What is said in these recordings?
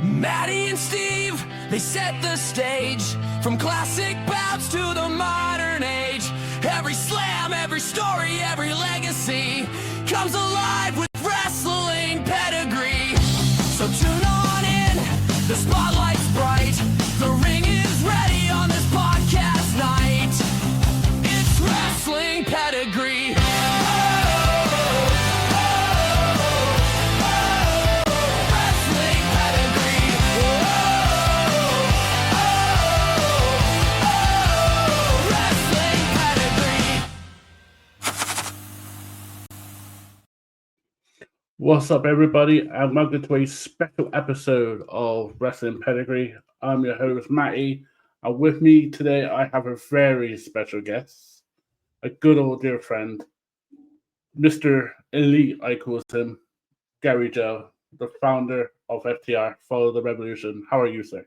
Maddie and Steve, they set the stage. From classic bouts to the modern age. Every slam, every story, every legacy comes alive with wrestling pedigree. So tune on in, the spotlight's bright. The ring is ready on this podcast night. It's wrestling pedigree. What's up, everybody, and welcome to a special episode of Wrestling Pedigree. I'm your host, Matty, and with me today I have a very special guest, a good old dear friend, Mr. Elite, I call him, Gary Joe, the founder of FTR, Follow the Revolution. How are you, sir?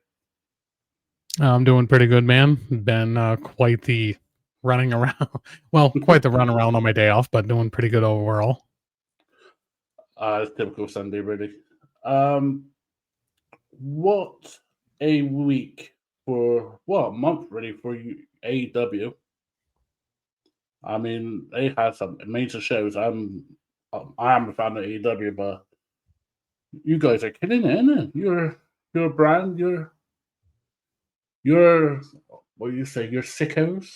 I'm doing pretty good, man. Been quite the running around. Well, quite the run around on my day off, but doing pretty good overall. It's typical Sunday, really. What a week for, a month really for you, AEW. I mean, they had some major shows. I am a fan of AEW, but you guys are killing it, isn't it? You're a brand. You're what do you say? You're sickos.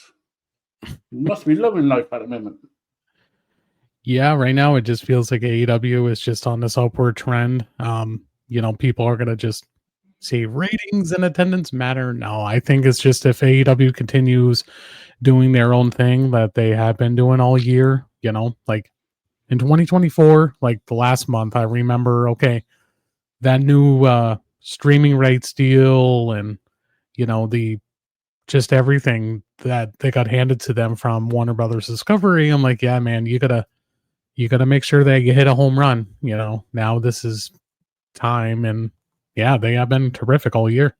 You must be loving life at the moment. Yeah, right now it just feels like AEW is just on this upward trend. People are gonna just say ratings and attendance matter. No, I think it's just if AEW continues doing their own thing that they have been doing all year, like in 2024, like the last month, I remember, that new streaming rights deal and the just everything that they got handed to them from Warner Brothers Discovery. I'm like, yeah, man, you gotta make sure that you hit a home run. Now this is time, and yeah, they have been terrific all year.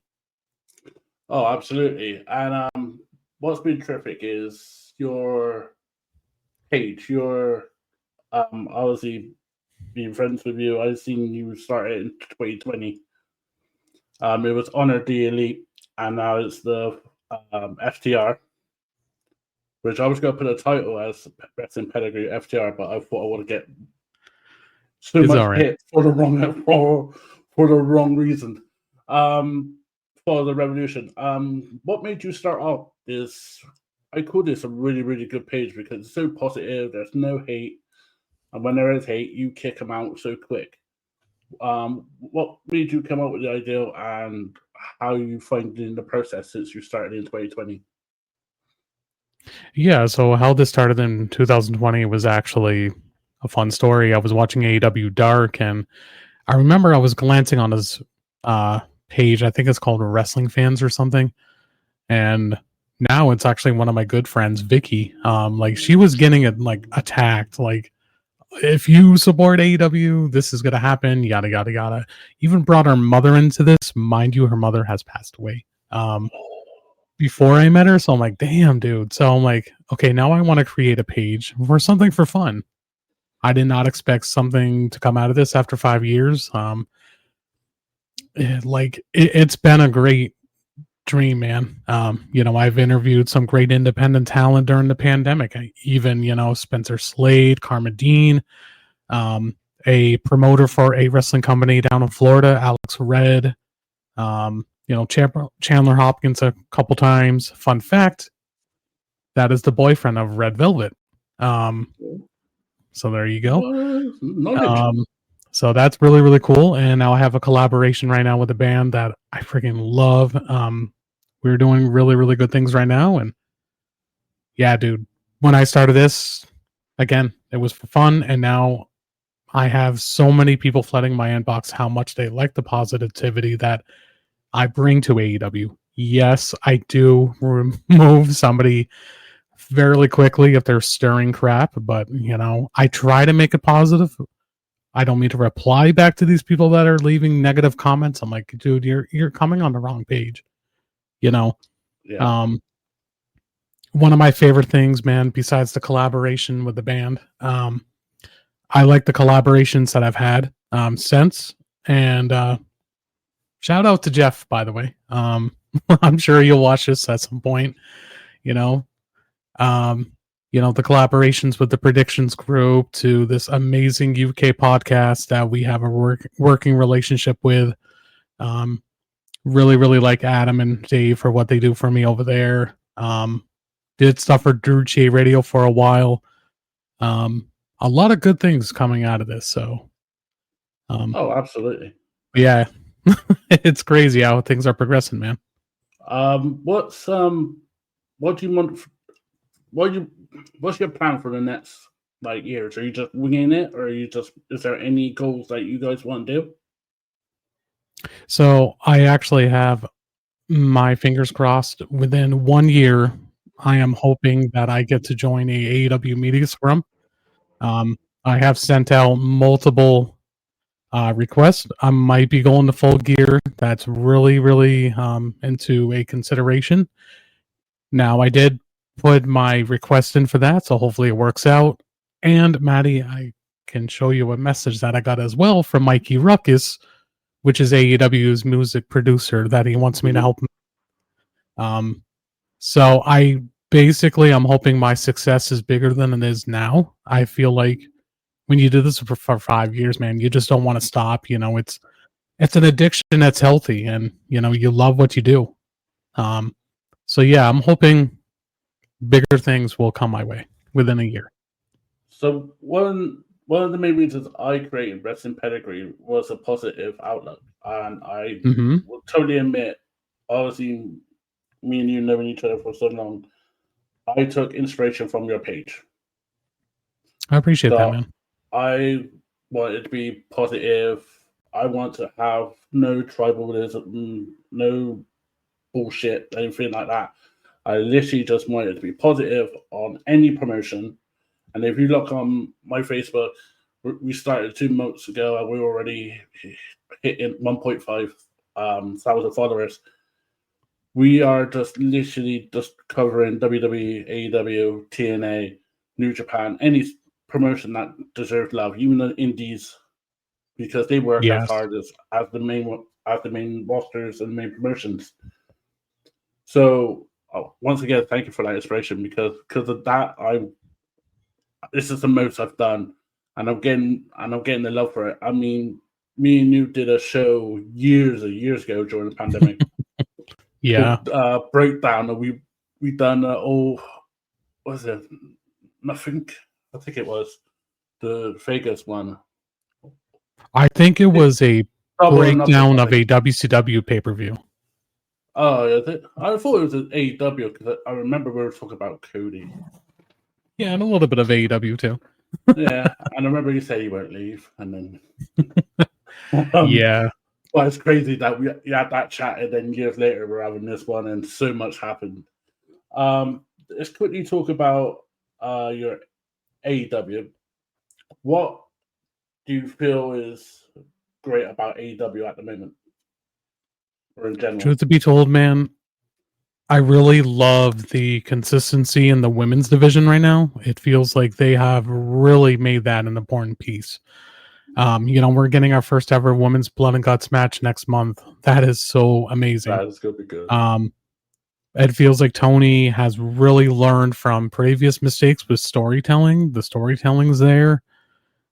Oh, absolutely. And what's been terrific is your page. Your obviously being friends with you. I've seen you start it in 2020. It was Honor the Elite, and now it's the FTR. Which I was going to put a title as Wrestling Pedigree FTR, but I thought I would get too much hit for the wrong reason. For the Revolution. What made you start off this? I call this a really, really good page because it's so positive. There's no hate, and when there is hate, you kick them out so quick. What made you come up with the idea, and how you find it in the process since you started in 2020? Yeah, so how this started in 2020 was actually a fun story. I was watching AEW Dark, and I remember I was glancing on his page. I think it's called Wrestling Fans or something. And now it's actually one of my good friends, Vicky. She was getting attacked. Like, if you support AEW, this is gonna happen. Yada yada yada. Even brought her mother into this. Mind you, her mother has passed away. Before I met her, so I'm like, damn, dude. So I'm like, okay, now I want to create a page for something for fun. I did not expect something to come out of this after 5 years. It's been a great dream, man. I've interviewed some great independent talent during the pandemic. I even, Spencer Slade, Karma Dean, a promoter for a wrestling company down in Florida, Alex Red, Chandler Hopkins a couple times. Fun fact, that is the boyfriend of Red Velvet. So there you go. So that's really, really cool. And now I have a collaboration right now with a band that I freaking love. We're doing really, really good things right now. And yeah, dude, when I started this, again, it was for fun. And now I have so many people flooding my inbox how much they like the positivity that I bring to AEW. Yes, I do remove somebody fairly quickly if they're stirring crap, but I try to make it positive. I don't mean to reply back to these people that are leaving negative comments. I'm like, dude, you're coming on the wrong page. Yeah. One of my favorite things, man, besides the collaboration with the band, I like the collaborations that I've had since, and Shout out to Jeff, by the way. I'm sure you'll watch this at some point. You know, the collaborations with the predictions group to this amazing UK podcast that we have a working relationship with. Really, really like Adam and Dave for what they do for me over there. Did stuff for Drew G Radio for a while. A lot of good things coming out of this. So, Oh, absolutely. Yeah, it's crazy how things are progressing, man. What do you want? What's your plan for the next years? Are you just winging it, or is there any goals that you guys want to do? So I actually have my fingers crossed. Within 1 year, I am hoping that I get to join a AEW media scrum. I have sent out multiple requests. I might be going to Full Gear. That's really, really into a consideration. Now, I did put my request in for that, so hopefully it works out. And Maddie, I can show you a message that I got as well from Mikey Ruckus, which is AEW's music producer, that he wants me to help him. So I'm hoping my success is bigger than it is now. I feel like when you do this for 5 years, man, you just don't want to stop. It's an addiction that's healthy, and you love what you do. So yeah, I'm hoping bigger things will come my way within a year. So one of the main reasons I created Wrestling Pedigree was a positive outlook, and I will totally admit, obviously, me and you knowing each other for so long, I took inspiration from your page. I appreciate that, man. I want it to be positive. I want to have no tribalism, no bullshit, anything like that. I literally just want it to be positive on any promotion. And if you look on my Facebook, we started 2 months ago and we're already hitting 1.5 thousand followers. We are just literally just covering WWE, AEW, TNA, New Japan, any promotion that deserves love, even the indies, because they work as hard as the main rosters and main promotions. So once again, thank you for that inspiration, because of that, this is the most I've done, and I'm getting the love for it. I mean, me and you did a show years ago during the pandemic. Breakdown, and we done what was it? Nothing. I think it was the Vegas one. I think it was a breakdown of a WCW pay-per-view. Oh, is it? I thought it was an AEW, because I remember we were talking about Cody. Yeah, and a little bit of AEW too. Yeah, and I remember you said you won't leave, and then yeah. Well, it's crazy that we had that chat, and then years later we're having this one, and so much happened. Let's quickly talk about your AEW. What do you feel is great about AEW at the moment, or in general? Truth to be told, man, I really love the consistency in the women's division right now. It feels like they have really made that an important piece. We're getting our first ever women's blood and guts match next month. That is so amazing. That is going to be good. It feels like Tony has really learned from previous mistakes with storytelling. The storytelling's there.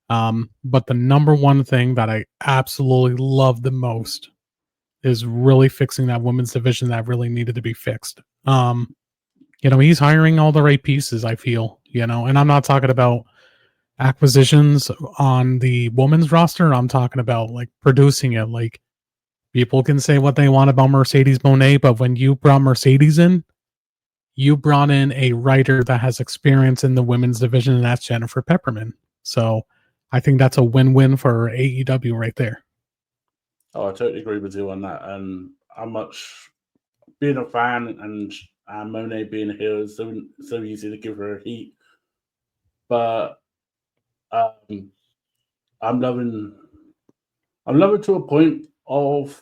But the number one thing that I absolutely love the most is really fixing that women's division that really needed to be fixed. He's hiring all the right pieces, I feel, and I'm not talking about acquisitions on the women's roster. I'm talking about producing it. People can say what they want about Mercedes Moné, but when you brought Mercedes in, you brought in a writer that has experience in the women's division, and that's Jennifer Pepperman. So I think that's a win-win for AEW right there. Oh, I totally agree with you on that. And how much being a fan and Monet being here is so easy to give her heat. But I'm loving to a point of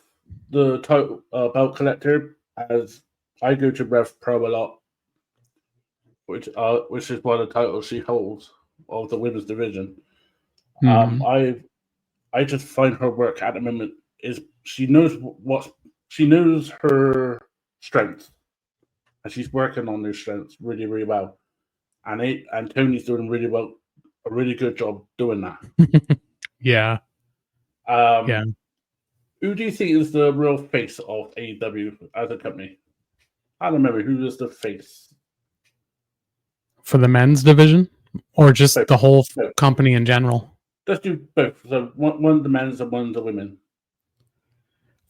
the title belt collector, as I go to Rev Pro a lot, which is one of the titles she holds of the women's division. I just find her work at the moment is she knows her strengths, and she's working on those strengths really, really well. And Tony's doing really well, a really good job doing that. Yeah. Yeah. Who do you think is the real face of AEW as a company? I don't remember who is the face For the men's division, or just Both. the whole Both. company in general? Let's do both. So one of the men's and one of the women.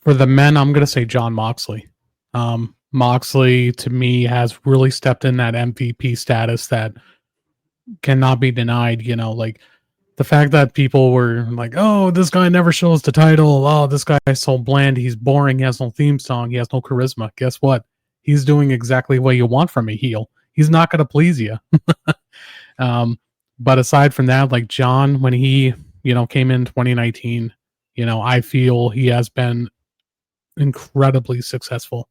For the men, I'm going to say John Moxley. Moxley, to me, has really stepped in that MVP status that cannot be denied. You know, like the fact that people were like, oh, this guy never shows the title. Oh, this guy is so bland. He's boring. He has no theme song. He has no charisma. Guess what? He's doing exactly what you want from a heel. He's not going to please you. But aside from that, like John, when he, came in 2019, I feel he has been incredibly successful.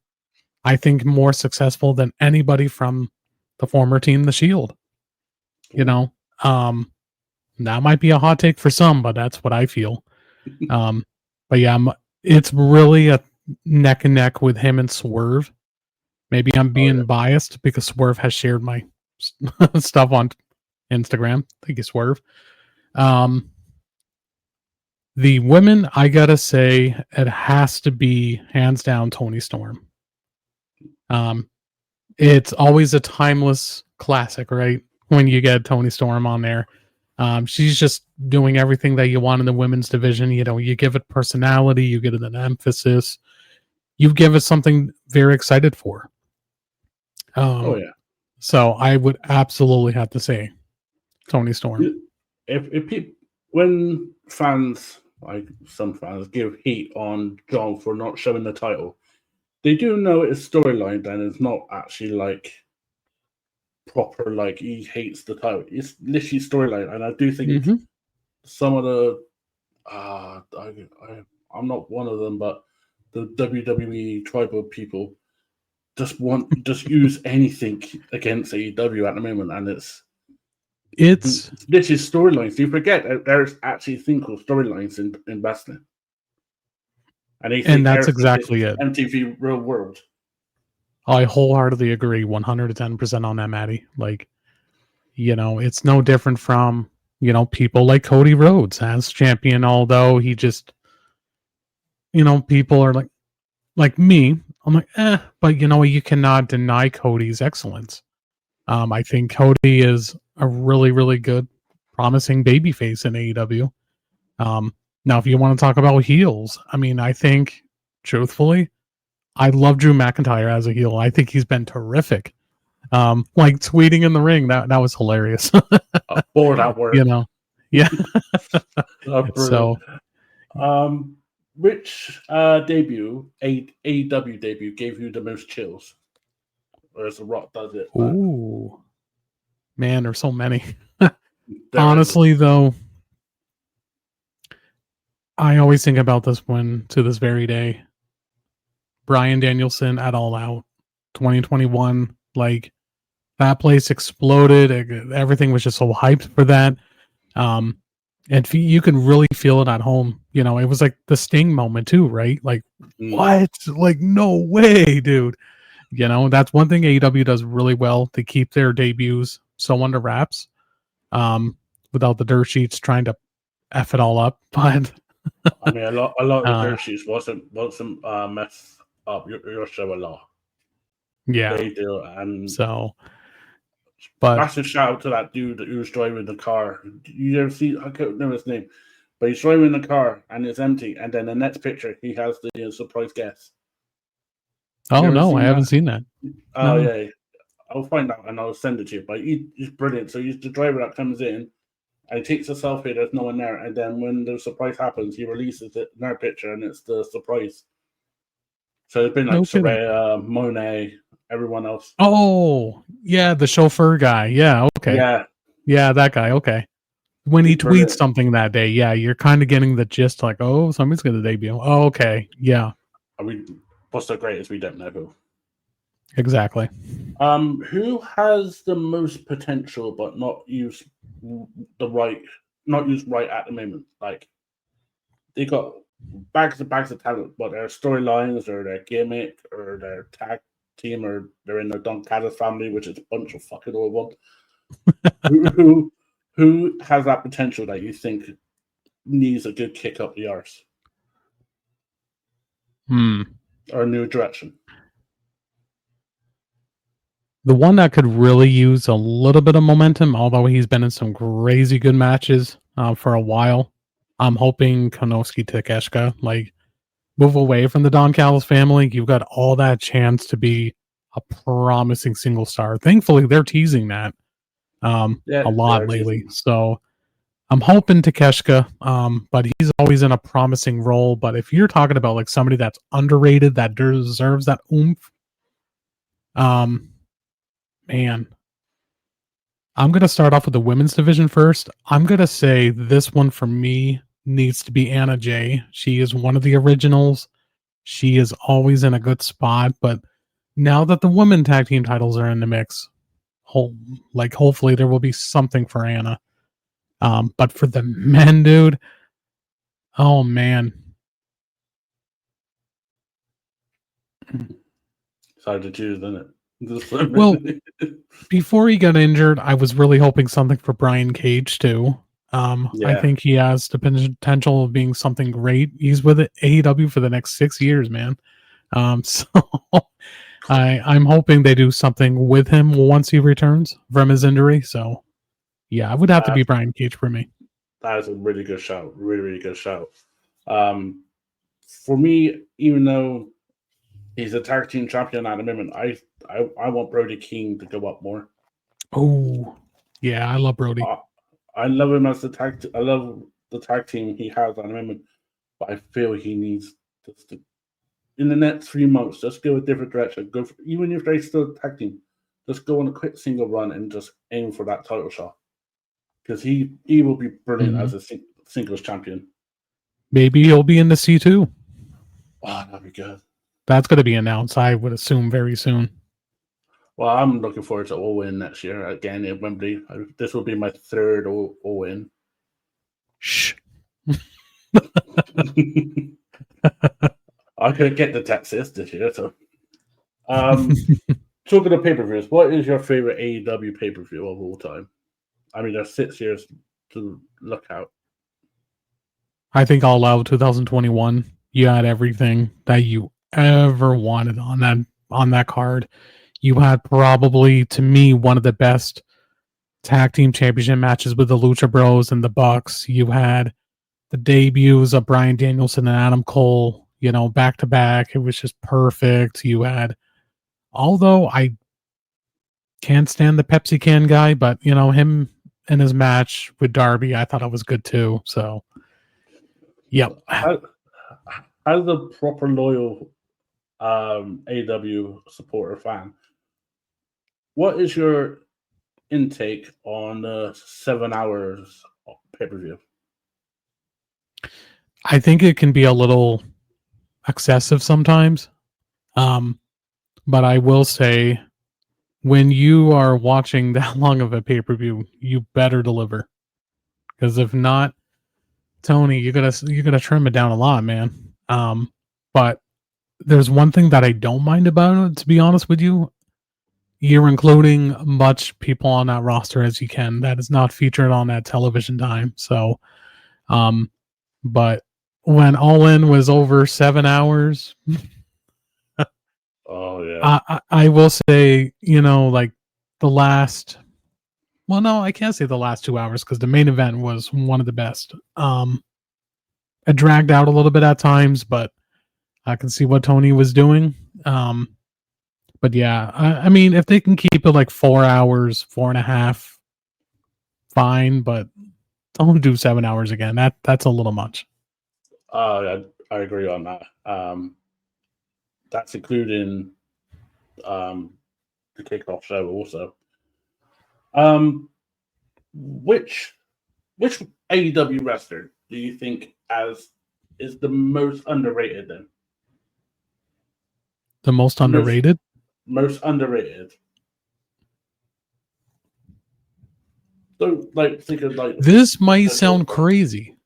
I think more successful than anybody from the former team, the Shield. That might be a hot take for some, but that's what I feel. But yeah, it's really a neck and neck with him and Swerve. Maybe I'm being biased because Swerve has shared my stuff on Instagram. Thank you, Swerve. The women, I gotta say, it has to be hands down Toni Storm. It's always a timeless classic, right? When you get Toni Storm on there. She's just doing everything that you want in the women's division. You give it personality, you give it an emphasis, you give it something very excited for. So I would absolutely have to say Toni Storm. When fans, like some fans, give heat on John for not showing the title, they do know it's storyline, and it's not actually like proper, like he hates the title. It's literally storyline, and I do think some of the I'm not one of them, but the WWE tribal people just use anything against AEW at the moment, and it's this is storylines. You forget that there's actually a thing called storylines in wrestling, and that's exactly it. MTV Real World. I wholeheartedly agree, 110% on that, Maddie. Like, it's no different from people like Cody Rhodes as champion. Although he just, people are like me. I'm like, but you cannot deny Cody's excellence. I think Cody is a really, really good, promising babyface in AEW. Now, if you want to talk about heels, I mean, I think, truthfully, I love Drew McIntyre as a heel. I think he's been terrific. Like tweeting in the ring, that was hilarious. Bored at work, yeah. So, which AEW debut gave you the most chills? Or as The Rock does it? Ooh, man, there's so many. Honestly, though, I always think about this one to this very day. Bryan Danielson at All Out 2021, like that place exploded. Everything was just so hyped for that. And you can really feel it at home. It was like the Sting moment too, right? Like, what? Like, no way, dude. That's one thing AEW does really well. They keep their debuts so under wraps, without the dirt sheets trying to F it all up. But I mean, a lot of the dirt sheets wasn't mess up your show a lot. Yeah, they do, and so. But massive shout out to that dude who was driving the car. You ever see? I can't remember his name, but he's driving the car and it's empty. And then the next picture, he has the surprise guest. Oh no, I haven't seen that. Oh yeah, I'll find out and I'll send it to you. But he's brilliant. So he's the driver that comes in and he takes a selfie. There's no one there, and then when the surprise happens, he releases it in their picture, and it's the surprise. So it's been like Saraya, Monet, everyone else. Oh, yeah, the chauffeur guy. Yeah, okay. Yeah, that guy. Okay. When he tweets something that day, yeah, you're kind of getting the gist, like, oh, somebody's going to debut. Oh, okay. Yeah. I mean, what's so great is we don't know who. Exactly. Who has the most potential but not used right at the moment? Like, they got bags of talent, but their storylines or their gimmick or their tag team or they're in the Don Callis family, which is a bunch of fucking old ones. Who has that potential that you think needs a good kick up the arse or a new direction? The one that could really use a little bit of momentum, although he's been in some crazy good matches for a while. I'm hoping Konosuke Takeshita, like, move away from the Don Callis family. You've got all that chance to be a promising single star. Thankfully, they're teasing that a lot lately. So I'm hoping Takeshita, but he's always in a promising role. But if you're talking about like somebody that's underrated, that deserves that oomph, man, I'm going to start off with the women's division first. I'm going to say this one for me needs to be Anna Jay. She is one of the originals. She is always in a good spot, but now that the women tag team titles are in the mix, hopefully there will be something for Anna. But for the men, dude, oh man. It's hard to choose, isn't it? Well, before he got injured, I was really hoping something for Brian Cage too. I think he has the potential of being something great. He's with AEW for the next 6 years, man. So I'm hoping they do something with him once he returns from his injury. So yeah, it would have to be Brian Cage for me. That is a really good shout. Really, really good shout. For me, even though he's a tag team champion at the moment, I want Brody King to go up more. Oh, yeah, I love Brody. I love him as I love the tag team he has at the moment, but I feel he needs just to, in the next 3 months, just go a different direction. Even if they still tag team, just go on a quick single run and just aim for that title shot. Because he will be brilliant as a singles champion. Maybe he'll be in the C2. Oh, that'd be good. That's going to be announced, I would assume, very soon. Well, I'm looking forward to All-In next year again in Wembley. This will be my third All-In. Shh. I couldn't get to Texas this year, so. Talking of pay-per-views, what is your favorite AEW pay-per-view of all time? I mean, there's 6 years to look out. I think All Out 2021. You had everything that you ever wanted on that card. You had probably, to me, one of the best tag team championship matches with the Lucha Bros and the Bucks. You had the debuts of Bryan Danielson and Adam Cole, back to back. It was just perfect. You had, although I can't stand the Pepsi can guy, but him and his match with Darby, I thought it was good too. So, yep. As a proper loyal AEW supporter fan, what is your intake on the 7 hours pay-per-view? I think it can be a little excessive sometimes. But I will say, when you are watching that long of a pay-per-view, you better deliver. Because if not, Tony, you gotta trim it down a lot, man. But there's one thing that I don't mind about it, to be honest with you. You're including much people on that roster as you can that is not featured on that television time. So, but when All In was over 7 hours, oh yeah, I will say, like the last. Well, no, I can't say the last 2 hours because the main event was one of the best. It dragged out a little bit at times, but I can see what Tony was doing. But yeah, I mean, if they can keep it like 4 hours, 4.5, fine, but don't do 7 hours again. That's a little much. I agree on that. That's including the kickoff show also. Which AEW wrestler do you think is the most underrated then? The most underrated? Most underrated. So, think of this might sound crazy,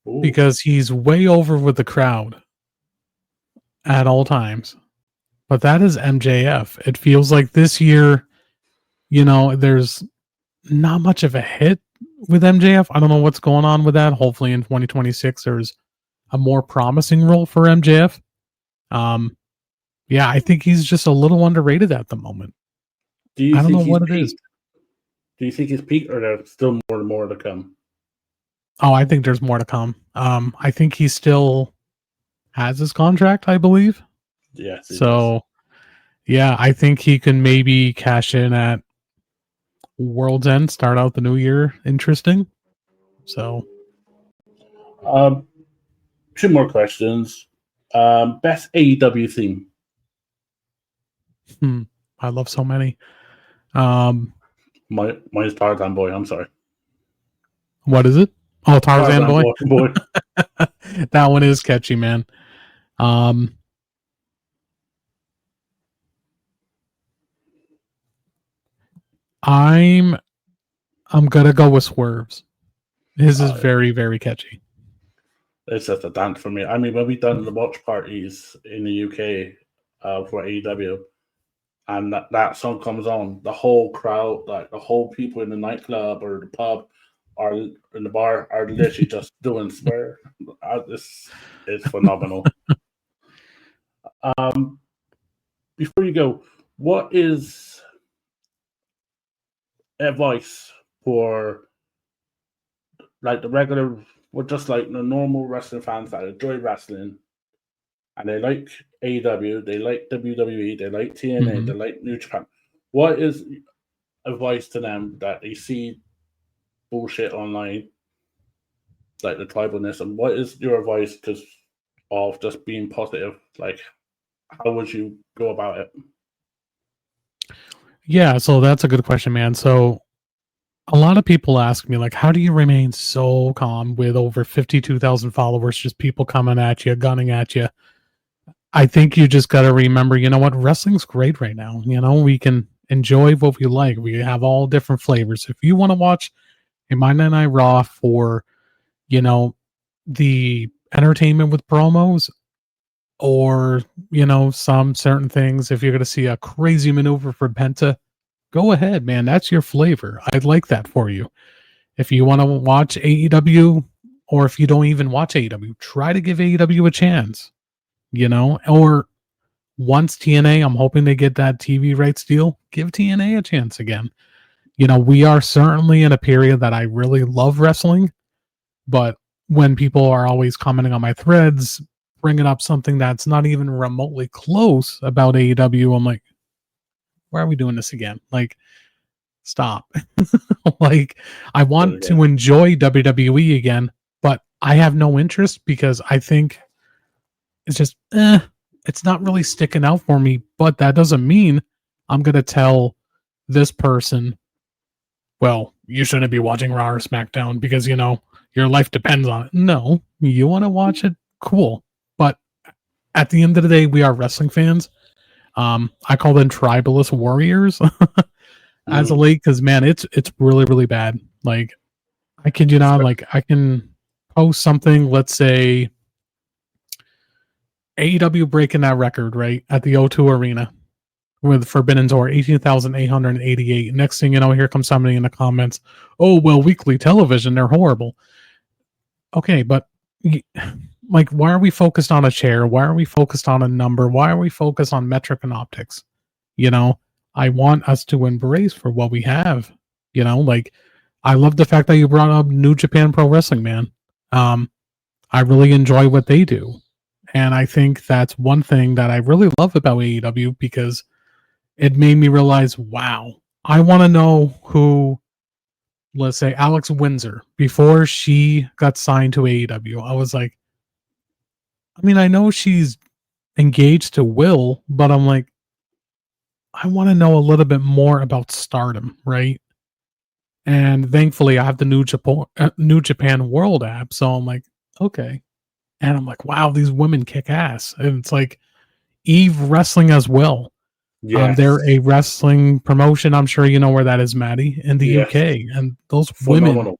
Ooh. because he's way over with the crowd at all times. But that is MJF. It feels like this year, there's not much of a hit with MJF. I don't know what's going on with that. Hopefully in 2026 there's a more promising role for MJF. Yeah, I think he's just a little underrated at the moment. I don't know what it is. Do you think he's peaked, or there's still more to come? Oh, I think there's more to come. I think he still has his contract, I believe. Yes. So, yeah, I think he can maybe cash in at World's End, start out the new year interesting. So, 2 more questions. Best AEW theme. I love so many. Mine's Tarzan Boy. I'm sorry. What is it? Oh, Tarzan Boy. Boy. That one is catchy, man. I'm gonna go with Swerves. His is very, very catchy. It's just a dance for me. I mean, when we done the watch parties in the UK for AEW, and that song comes on, the whole crowd, like the whole people in the nightclub or the pub or in the bar, are literally just doing Swerve. It's phenomenal. Before you go, what is advice for like the regular, or just like the normal wrestling fans that enjoy wrestling and they like AEW, they like WWE, they like TNA, they like New Japan? What is advice to them that they see bullshit online, like the tribalness, and what is your advice of just being positive? Like, how would you go about it? Yeah, so that's a good question, man. So a lot of people ask me, like, how do you remain so calm with over 52,000 followers, just people coming at you, gunning at you? I think you just got to remember, you know what? Wrestling's great right now. We can enjoy what we like. We have all different flavors. If you want to watch a Monday Night Raw for, the entertainment with promos, or, some certain things, if you're going to see a crazy maneuver for Penta, go ahead, man. That's your flavor. I'd like that for you. If you want to watch AEW, or if you don't even watch AEW, try to give AEW a chance, or once TNA, I'm hoping they get that TV rights deal, give TNA a chance again. We are certainly in a period that I really love wrestling, but when people are always commenting on my threads, bringing up something that's not even remotely close about AEW, I'm like, why are we doing this again? Like, stop. Like, I want to enjoy WWE again, but I have no interest because I think it's just, it's not really sticking out for me. But that doesn't mean I'm going to tell this person, well, you shouldn't be watching Raw or SmackDown because, your life depends on it. No, you want to watch it? Cool. But at the end of the day, we are wrestling fans. I call them tribalist warriors as of late, because man, it's really, really bad. Like, I kid you not, like, I can post something, let's say AEW breaking that record, right, at the O2 Arena with Forbidden Door, 18,888. Next thing you know, here comes somebody in the comments, oh, well, weekly television, they're horrible. Okay, but like, why are we focused on a chair? Why are we focused on a number? Why are we focused on metric and optics? I want us to embrace for what we have. Like, I love the fact that you brought up New Japan Pro Wrestling, man. I really enjoy what they do. And I think that's one thing that I really love about AEW, because it made me realize, wow, I want to know who, let's say, Alex Windsor, before she got signed to AEW. I was like, I mean, I know she's engaged to Will, but I'm like, I want to know a little bit more about Stardom, right? And thankfully, I have the New Japan World app, so I'm like, okay. And I'm like, wow, these women kick ass. And it's like Eve Wrestling as well. Yes. They're a wrestling promotion. I'm sure you know where that is, Maddie, in the UK. And those women,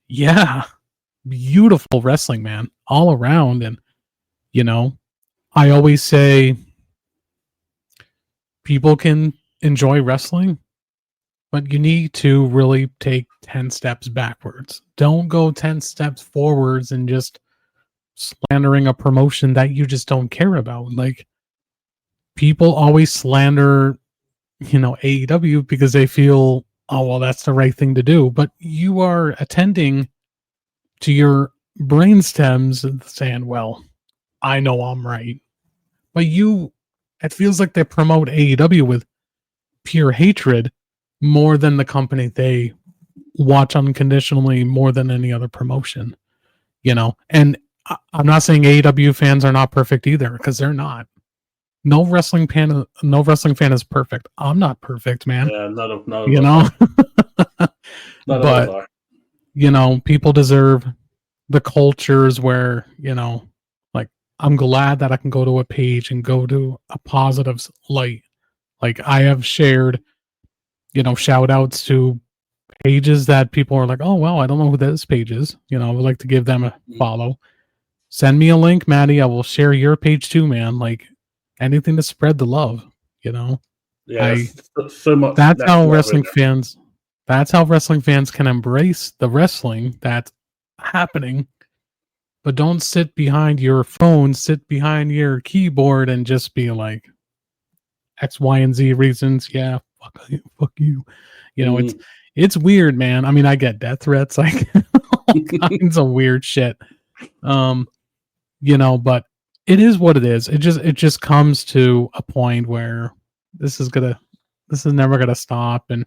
yeah, beautiful wrestling, man, all around. And, you know, I always say people can enjoy wrestling, but you need to really take 10 steps backwards. Don't go 10 steps forwards and just slandering a promotion that you just don't care about. Like, people always slander, AEW because they feel, oh, well, that's the right thing to do. But you are attending to your brain stems and saying, well, I know I'm right. But it feels like they promote AEW with pure hatred more than the company they watch unconditionally more than any other promotion, and I'm not saying AEW fans are not perfect either, because they're not. No wrestling fan is perfect. I'm not perfect, man. Yeah, none of but are. People deserve the cultures where, like, I'm glad that I can go to a page and go to a positive light. Like, I have shared, shout outs to pages that people are like, oh, well, I don't know who this page is. I would like to give them a follow. Send me a link, Maddie. I will share your page too, man. Like, anything to spread the love, Yeah, so much. That's how wrestling fans can embrace the wrestling that's happening. But don't sit behind your phone, sit behind your keyboard and just be like, X, Y, and Z reasons. Yeah, fuck you. It's weird, man. I mean, I get death threats, like all kinds of weird shit. But it is what it is. It just comes to a point where this is never gonna stop, and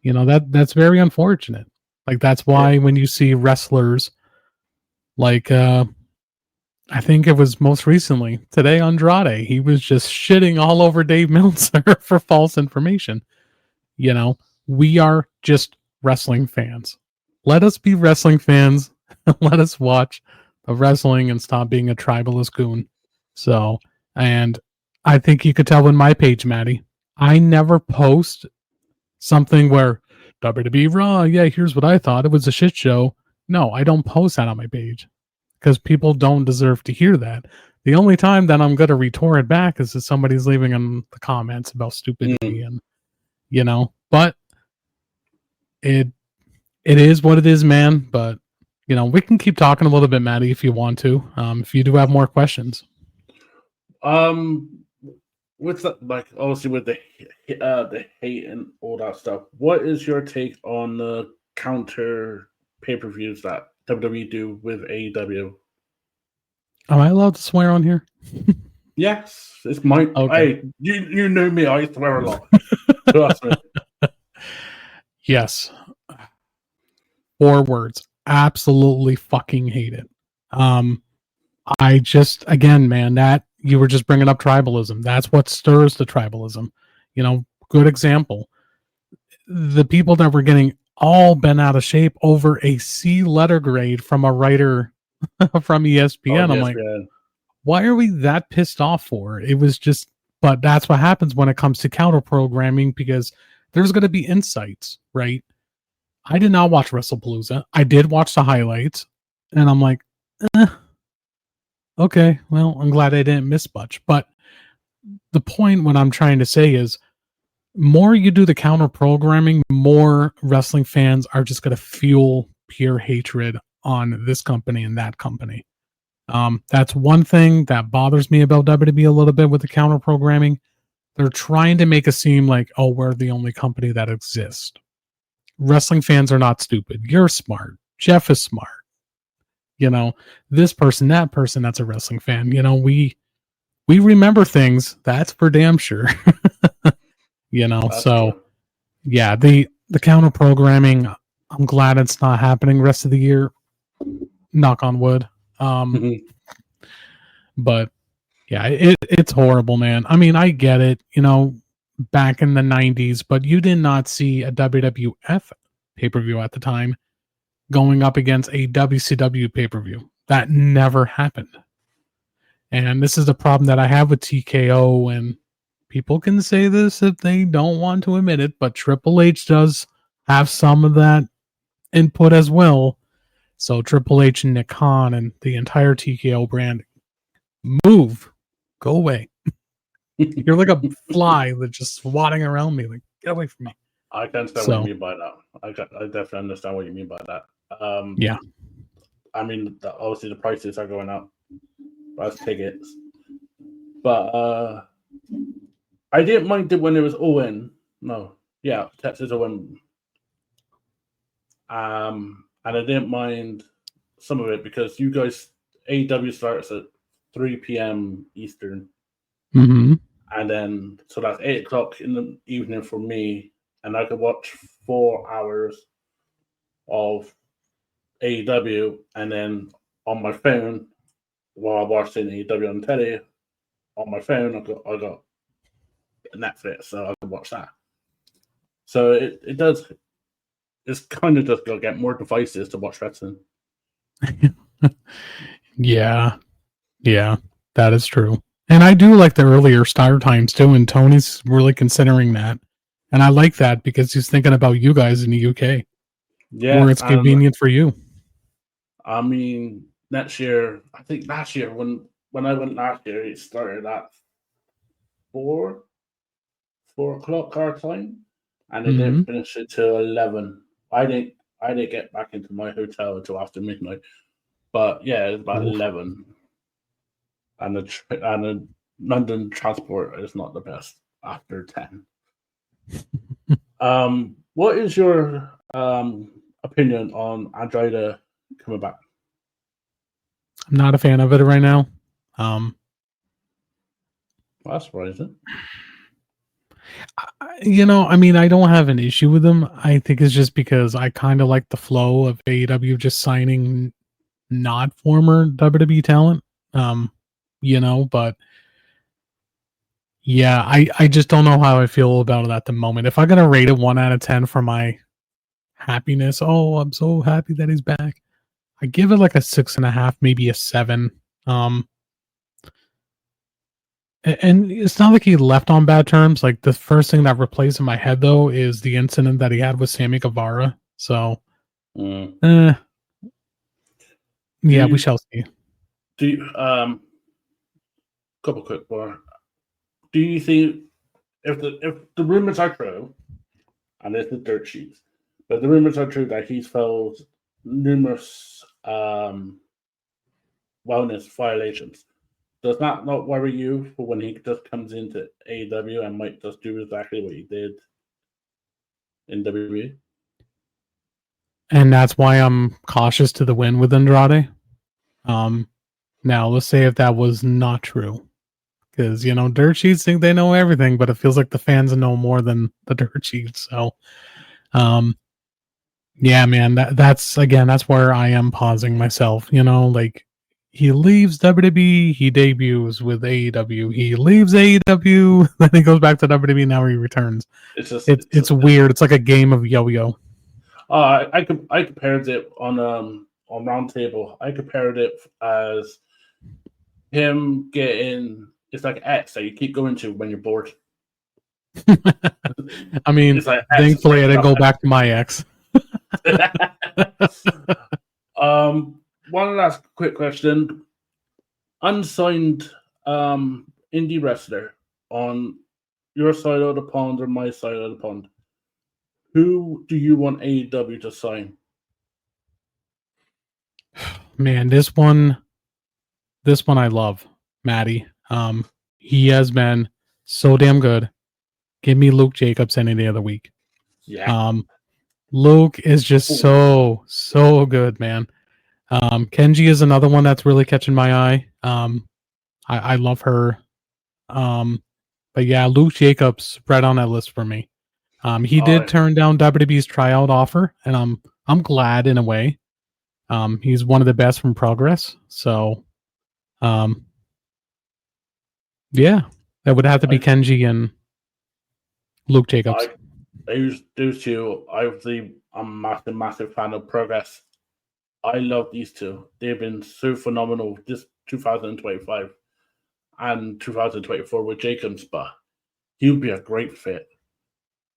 that's very unfortunate. Like, that's why when you see wrestlers like I think it was most recently today, Andrade, he was just shitting all over Dave Meltzer for false information. We are just wrestling fans. Let us be wrestling fans. Let us watch the wrestling and stop being a tribalist goon. So, and I think you could tell in my page, Maddie, I never post something where WWE Raw, yeah, here's what I thought. It was a shit show. No, I don't post that on my page because people don't deserve to hear that. The only time that I'm going to retort it back is if somebody's leaving in the comments about stupidity and, but it is what it is, man. But, we can keep talking a little bit, Maddie, if you want to, if you do have more questions. With the, like, obviously with the hate and all that stuff, what is your take on the counter pay-per-views that WWE do with AEW? Am I allowed to swear on here? Yes, it's my. Okay. Hey, you know me. I swear a lot. Trust me. Yes. 4 words. Absolutely fucking hate it. I just, again, man, that you were just bringing up tribalism. That's what stirs the tribalism. Good example. The people that were getting all bent out of shape over a C letter grade from a writer from ESPN. I'm like, why are we that pissed off for? It was just, but that's what happens when it comes to counter programming, because there's going to be insights, right? I did not watch WrestlePalooza. I did watch the highlights, and I'm like, okay, well, I'm glad I didn't miss much. But the point what I'm trying to say is, more you do the counter programming, more wrestling fans are just going to fuel pure hatred on this company and that company. That's one thing that bothers me about WWE a little bit with the counter programming. They're trying to make it seem like, oh, we're the only company that exists. Wrestling fans are not stupid. You're smart. Jeff is smart. This person, that person, that's a wrestling fan. We remember things. That's for damn sure. So yeah, the counter programming, I'm glad it's not happening rest of the year. Knock on wood. But yeah, it's horrible, man. I mean, I get it, back in the 90s, but you did not see a WWF pay-per-view at the time going up against a WCW pay-per-view. That never happened. And this is the problem that I have with TKO, and people can say this if they don't want to admit it, but Triple H does have some of that input as well. So Triple H and Nick Khan and the entire TKO brand, move, go away. You're like a fly that's just swatting around me. Like, get away from me. I can understand what you mean by that. I definitely understand what you mean by that. Yeah. I mean, obviously the prices are going up as tickets, but I didn't mind it when it was Owen. No, yeah, Texas Owen. And I didn't mind some of it because you guys AEW starts at 3 p.m. Eastern, Mm-hmm. and then so that's 8 o'clock in the evening for me, and I could watch 4 hours of AEW, and then on my phone while I'm watching AEW on telly on my phone, I got Netflix, so I can watch that. So it does. It's kind of just gonna get more devices to watch wrestling. Yeah, that is true. And I do like the earlier start times too, and Tony's really considering that. And I like that because he's thinking about you guys in the UK, Yeah, where it's convenient for you. I mean, next year, I think last year when I went last year, it started at 4 o'clock our time, and it didn't finish it till 11. I didn't get back into my hotel until after midnight. But yeah, it was about 11. And the London transport is not the best after 10. What is your opinion on Andrade coming back? I'm not a fan of it right now. Well, that's surprising. I mean, I don't have an issue with him. I think it's just because I kind of like the flow of AEW just signing not former WWE talent. But yeah, I just don't know how I feel about it at the moment. If I'm gonna rate it 1 out of 10 for my happiness, oh, I'm so happy that he's back, I give it like a 6.5, maybe a 7. And it's not like he left on bad terms. Like the first thing that replays in my head though is the incident that he had with Sammy Guevara. So, yeah, we shall see. Do you, couple quick more. Do you think if the rumors are true, and this is dirt sheets, but the rumors are true that he's filled numerous wellness violations, does that not worry you for when he just comes into AEW and might just do exactly what he did in WWE? And that's why I'm cautious to the win with Andrade. Now let's say if that was not true, because dirt sheets think they know everything, but it feels like the fans know more than the dirt sheets. So, yeah, man, that's where I am pausing myself. Like he leaves WWE, he debuts with AEW, he leaves AEW, then he goes back to WWE, now he returns. It's weird. It's like a game of yo-yo. I compared it on Roundtable. I compared it as him getting, it's like X that you keep going to when you're bored. I mean, like thankfully I didn't go back to my ex. One last quick question. Unsigned indie wrestler on your side of the pond or my side of the pond. Who do you want AEW to sign? Man, this one I love, Maddie. He has been so damn good. Give me Luke Jacobs any day of the week. Yeah. Luke is just so good, man. Kenji is another one that's really catching my eye. I love her. But yeah, Luke Jacobs right on that list for me. He did turn down WWE's tryout offer, and I'm glad in a way. He's one of the best from Progress, so yeah, that would have to be Kenji and Luke Jacobs. Those two, I'm a massive fan of Progress. I love these two. They've been so phenomenal this 2025 and 2024 with Jacobs, but he'll be a great fit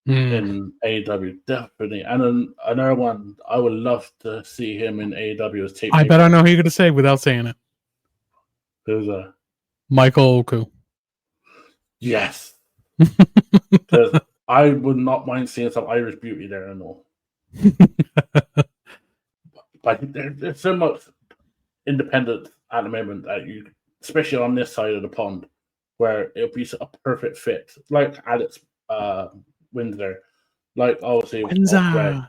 in AEW, definitely. And then another one I would love to see him in AEW is Tape. I bet I know who you're going to say without saying it. Who's a Michael Oku. yes. Because I would not mind seeing some Irish beauty there and all. But there's so much independent at the moment that you, especially on this side of the pond, where it'll be a perfect fit, like Alex Windsor, like obviously Ospreay,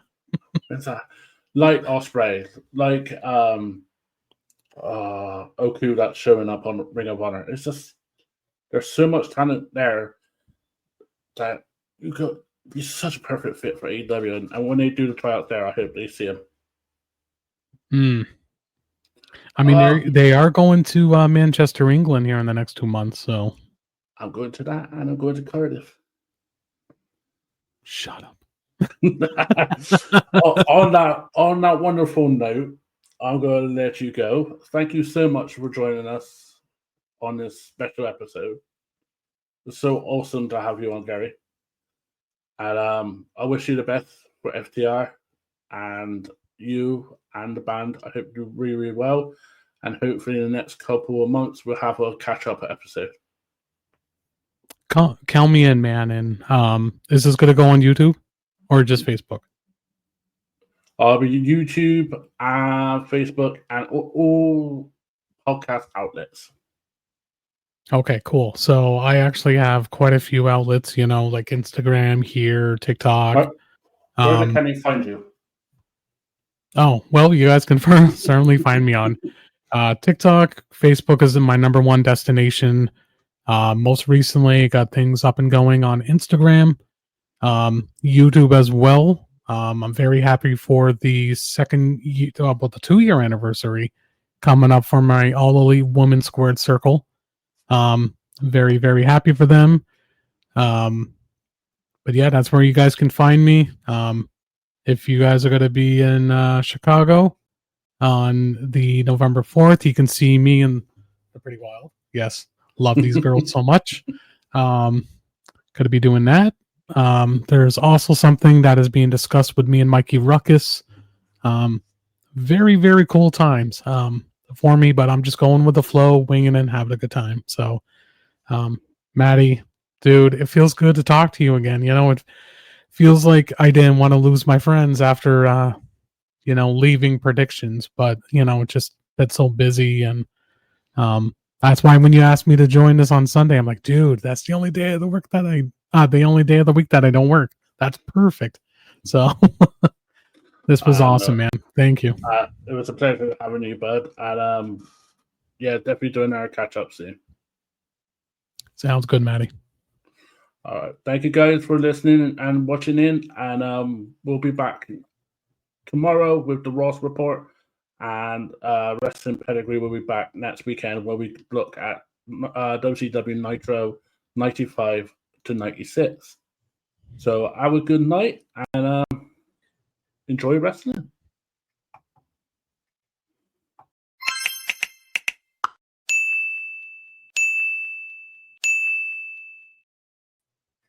like Ospreay, like Oku that's showing up on Ring of Honor. It's just there's so much talent there that you could be such a perfect fit for AEW, and when they do the tryouts there, I hope they see him. I mean, they are going to Manchester, England here in the next 2 months. So I'm going to that, and I'm going to Cardiff. Shut up. on that wonderful note, I'm going to let you go. Thank you so much for joining us on this special episode. It's so awesome to have you on, Gary. And I wish you the best for FTR and you and the band. I hope you do really, really well. And hopefully in the next couple of months, we'll have a catch-up episode. Count me in, man. And is this going to go on YouTube or just Facebook? I'll be YouTube and Facebook and all podcast outlets. Okay, cool. So I actually have quite a few outlets, like Instagram, here, TikTok. Where can they find you? Oh, well, you guys can certainly find me on TikTok. Facebook is my number one destination. Most recently, got things up and going on Instagram, YouTube as well. I'm very happy for the 2-year anniversary coming up for my All Elite Women's Squared Circle. Very, very happy for them. But yeah, that's where you guys can find me. If you guys are going to be in Chicago on the November 4th, you can see me in the Pretty Wild. Yes, love these girls so much. Going to be doing that. There's also something that is being discussed with me and Mikey Ruckus. Very, very cool times for me, but I'm just going with the flow, winging it, and having a good time. So, Maddie, dude, it feels good to talk to you again. It feels like I didn't want to lose my friends after, leaving predictions, but, it just been so busy. And that's why when you asked me to join this on Sunday, I'm like, dude, that's the only day of the week that I don't work. That's perfect. So this was awesome, man. Thank you. It was a pleasure having you, bud. And yeah, definitely doing our catch up soon. Sounds good, Maddie. All right. Thank you guys for listening and watching in. And we'll be back tomorrow with the Ross Report. And Wrestling Pedigree will be back next weekend where we look at WCW Nitro 95 to 96. So have a good night and enjoy wrestling.